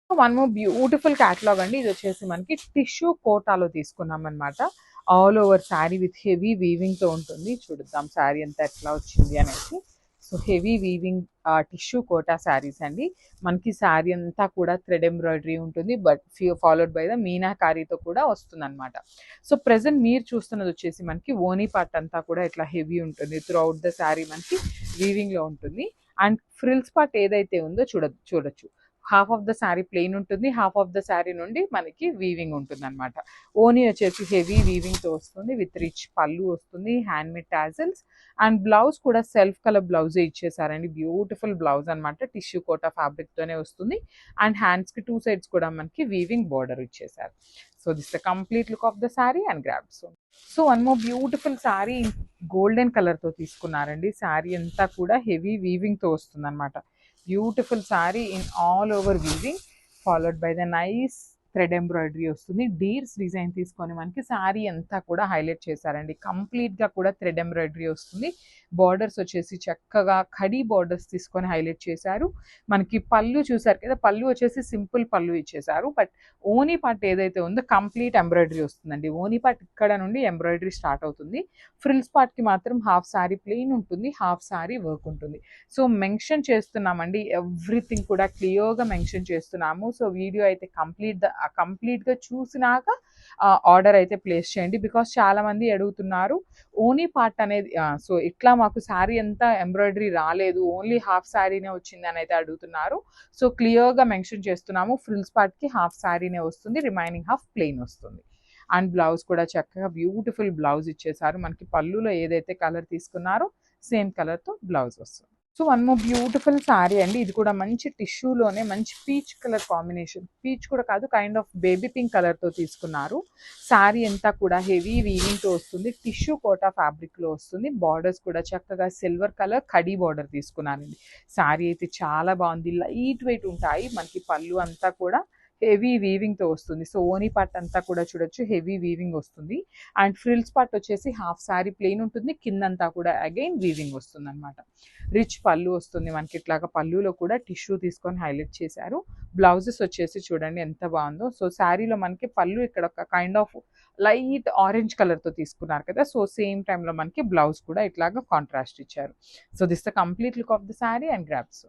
One more beautiful catalogue అండి. ఇది వచ్చేసి మనకి టిష్యూ కోటాలో తీసుకున్నాం అనమాట. All over sari with heavy weaving తో ఉంటుంది. చూద్దాం శారీ అంతా ఎట్లా వచ్చింది అనేసి. So heavy weaving tissue Kota saris అండి. మనకి శారీ అంతా కూడా థ్రెడ్ ఎంబ్రాయిడరీ ఉంటుంది, బట్ ఫాలోడ్ బై ద మీనాకారీతో కూడా వస్తుంది అనమాట. సో ప్రెసెంట్ మీరు చూస్తున్నది వచ్చేసి మనకి ఓనీ పార్ట్ అంతా కూడా ఇట్లా హెవీ ఉంటుంది. త్రూ అవుట్ ద శారీ మనకి వీవింగ్ లో ఉంటుంది. అండ్ ఫ్రిల్స్ పార్ట్ ఏదైతే ఉందో చూడొచ్చు. Half of the sari plain ఉంటుంది, హాఫ్ ఆఫ్ ద శారీ నుండి మనకి వీవింగ్ ఉంటుంది అనమాట. ఓనీ వచ్చేసి హెవీ వీవింగ్ తో వస్తుంది, విత్ రిచ్ పళ్ళు వస్తుంది, hand made tassels. And blouse కూడా సెల్ఫ్ కలర్ బ్లౌజే ఇచ్చేసారండి. బ్యూటిఫుల్ బ్లౌజ్ అనమాట. టిష్యూ కోటా ఫ్యాబ్రిక్ తోనే వస్తుంది. అండ్ హ్యాండ్స్ కి 2 sides కూడా మనకి వీవింగ్ బోర్డర్ ఇచ్చేసారు. So this the complete look of the sari and grab. So one more beautiful sari golden colour తో తీసుకున్నారండి. శారీ అంతా కూడా హెవీ వీవింగ్ తో వస్తుంది అనమాట. Beautiful sari in all over weaving, followed by the nice thread embroidery వస్తుంది. డీర్స్ డిజైన్ తీసుకొని మనకి శారీ అంతా కూడా హైలైట్ చేశారండి. కంప్లీట్ గా కూడా థ్రెడ్ ఎంబ్రాయిడరీ వస్తుంది. బార్డర్స్ వచ్చేసి చక్కగా ఖడీ బార్డర్స్ తీసుకొని హైలైట్ చేశారు. మనకి పళ్ళు చూసారు కదా, పళ్ళు వచ్చేసి సింపుల్ పళ్ళు ఇచ్చేసారు. బట్ ఓనీ పార్ట్ ఏదైతే ఉందో కంప్లీట్ ఎంబ్రాయిడరీ వస్తుందండి. ఓనీ పార్ట్ ఇక్కడ నుండి ఎంబ్రాయిడరీ స్టార్ట్ అవుతుంది. ఫ్రిల్స్ పార్ట్ కి మాత్రం హాఫ్ శారీ ప్లెయిన్ ఉంటుంది, హాఫ్ శారీ వర్క్ ఉంటుంది. సో మెన్షన్ చేస్తున్నామండి, ఎవ్రీథింగ్ కూడా క్లియర్గా మెన్షన్ చేస్తున్నాము. సో వీడియో అయితే కంప్లీట్గా చూసినాక ఆర్డర్ అయితే ప్లేస్ చేయండి. బికాస్ చాలా మంది అడుగుతున్నారు ఓనీ పార్ట్ అనేది. సో ఇట్లా మాకు శారీ అంతా ఎంబ్రాయిడరీ రాలేదు, ఓన్లీ హాఫ్ శారీనే వచ్చింది అని అయితే అడుగుతున్నారు. సో క్లియర్గా మెన్షన్ చేస్తున్నాము, ఫ్రిల్స్ పార్ట్కి హాఫ్ శారీనే వస్తుంది, రిమైనింగ్ హాఫ్ ప్లెయిన్ వస్తుంది. అండ్ బ్లౌజ్ కూడా చక్కగా బ్యూటిఫుల్ బ్లౌజ్ ఇచ్చేసారు. మనకి పళ్ళులో ఏదైతే కలర్ తీసుకున్నారో సేమ్ కలర్తో బ్లౌజ్ వస్తుంది. So one more beautiful sari అండి. ఇది కూడా మంచి టిష్యూలోనే మంచి పీచ్ కలర్ కాంబినేషన్, పీచ్ కూడా కాదు, కైండ్ ఆఫ్ బేబీ పింక్ కలర్తో తీసుకున్నారు. శారీ అంతా కూడా హెవీ వీవింగ్తో వస్తుంది. టిష్యూ కోటా ఫ్యాబ్రిక్లో వస్తుంది. బార్డర్స్ కూడా చక్కగా సిల్వర్ కలర్ కడీ బార్డర్ తీసుకున్నానండి. శారీ అయితే చాలా బాగుంది, లైట్ వెయిట్ ఉంటాయి. మనకి పళ్ళు అంతా కూడా హెవీ వీవింగ్తో వస్తుంది. సో ఓనీ పార్ట్ అంతా కూడా చూడొచ్చు, హెవీ వీవింగ్ వస్తుంది. అండ్ ఫ్రిల్స్ పార్ట్ వచ్చేసి హాఫ్ శారీ ప్లెయిన్ ఉంటుంది, కిందంతా కూడా అగైన్ వీవింగ్ వస్తుంది అనమాట. రిచ్ పళ్ళు వస్తుంది మనకి. ఇట్లాగా పళ్ళులో కూడా టిష్యూ తీసుకొని హైలైట్ చేశారు. బ్లౌజెస్ వచ్చేసి చూడండి ఎంత బాగుందో. సో శారీలో మనకి పళ్ళు ఇక్కడ ఒక కైండ్ ఆఫ్ లైట్ ఆరెంజ్ కలర్తో తీసుకున్నారు కదా. సో సేమ్ టైంలో మనకి బ్లౌజ్ కూడా ఇట్లాగా కాంట్రాస్ట్ ఇచ్చారు. So this the complete look of the sari and grabs.